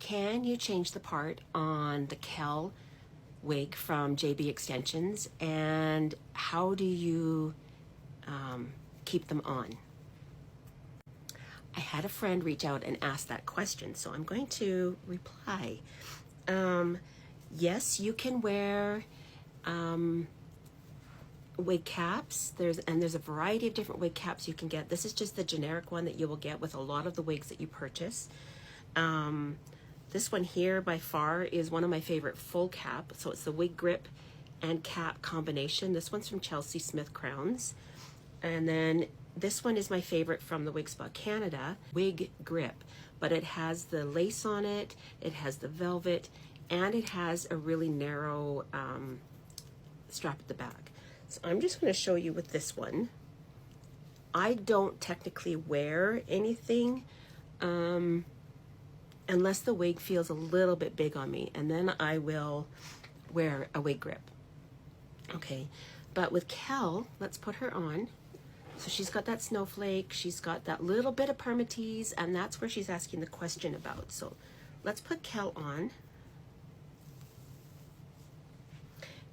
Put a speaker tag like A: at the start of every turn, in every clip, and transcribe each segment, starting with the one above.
A: can you change the part on the Kel wig from JB Extensions, and how do you keep them on? I had a friend reach out and ask that question, so I'm going to reply. Yes, you can wear wig caps. There's a variety of different wig caps you can get. This is just the generic one that you will get with a lot of the wigs that you purchase. This one here by far is one of my favorite full cap. So it's the wig grip and cap combination. This one's from Chelsea Smith Crowns. And then this one is my favorite from the Wig Spa Canada, wig grip. But it has the lace on it, it has the velvet, and it has a really narrow strap at the back. So I'm just going to show you with this one. I don't technically wear anything unless the wig feels a little bit big on me, and then I will wear a wig grip. Okay, but with Kel, let's put her on. So she's got that snowflake, she's got that little bit of permatease, and that's where she's asking the question about. So let's put Kel on.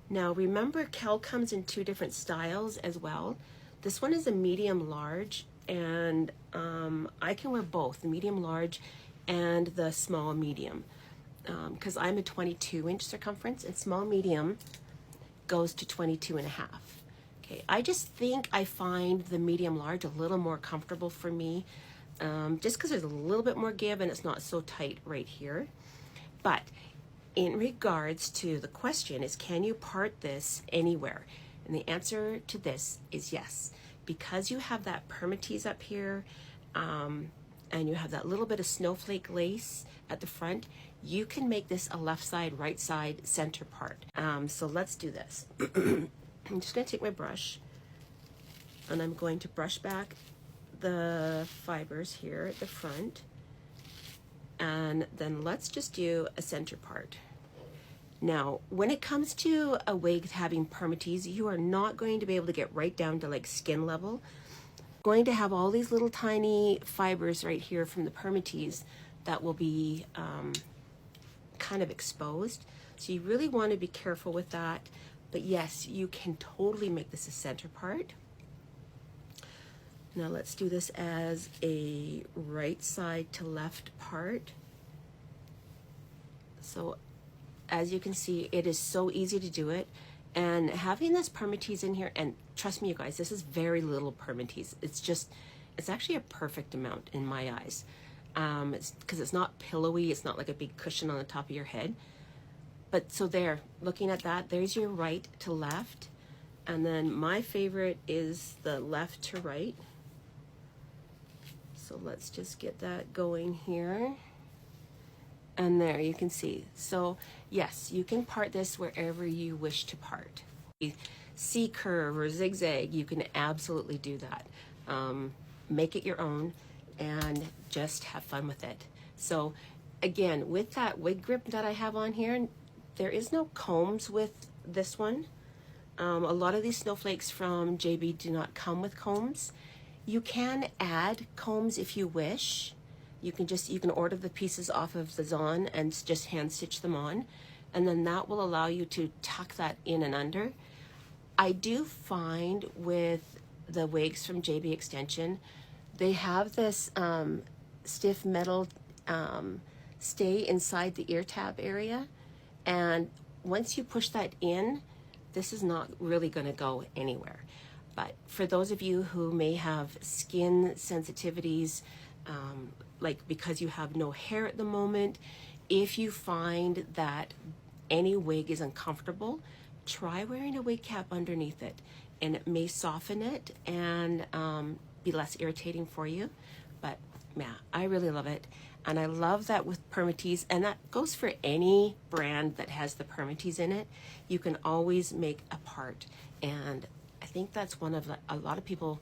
A: Now remember, Kel comes in 2 different styles as well. This one is a medium large, and I can wear both, the medium large and the small medium, because I'm a 22-inch circumference, and small medium goes to 22.5. Okay, I just think I find the medium large a little more comfortable for me, just because there's a little bit more give and it's not so tight right here. But in regards to the question is, can you part this anywhere? And the answer to this is yes, because you have that permatease up here, and you have that little bit of snowflake lace at the front, you can make this a left side, right side, center part. So let's do this. I'm just going to take my brush, and I'm going to brush back the fibers here at the front, and then let's just do a center part. Now, when it comes to a wig having permatease, you are not going to be able to get right down to like skin level. Going to have all these little tiny fibers right here from the permatease that will be kind of exposed. So you really want to be careful with that. But yes, you can totally make this a center part. Now let's do this as a right side to left part. So as you can see, it is so easy to do it. And having this permatease in here, and trust me you guys, this is very little permatease. It's actually a perfect amount in my eyes. It's because it's not pillowy, it's not like a big cushion on the top of your head. But so there, looking at that, there's your right to left. And then my favorite is the left to right. So let's just get that going here. And there you can see. So yes, you can part this wherever you wish to part. C curve or zigzag, you can absolutely do that. Make it your own and just have fun with it. So again, with that wig grip that I have on here, there is no combs with this one. A lot of these snowflakes from JB do not come with combs. You can add combs if you wish. You can order the pieces off of the Zon and just hand stitch them on, and then that will allow you to tuck that in and under. I do find with the wigs from JB Extension, they have this stiff metal stay inside the ear tab area, and once you push that in, this is not really going to go anywhere. But for those of you who may have skin sensitivities, like because you have no hair at the moment, if you find that any wig is uncomfortable, try wearing a wig cap underneath it, and it may soften it and be less irritating for you. But yeah, I really love it, and I love that with permatease, and that goes for any brand that has the permatease in it. You can always make a part, and I think that's one of a lot of people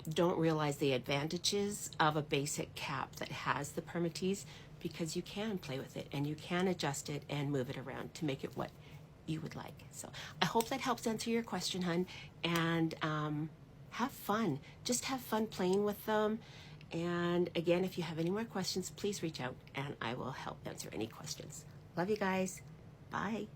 A: don't realize the advantages of a basic cap that has the permatease, because you can play with it and you can adjust it and move it around to make it what you would like. So I hope that helps answer your question, hun, and have fun. Just have fun playing with them And again, if you have any more questions, please reach out and I will help answer any questions. Love you guys. Bye.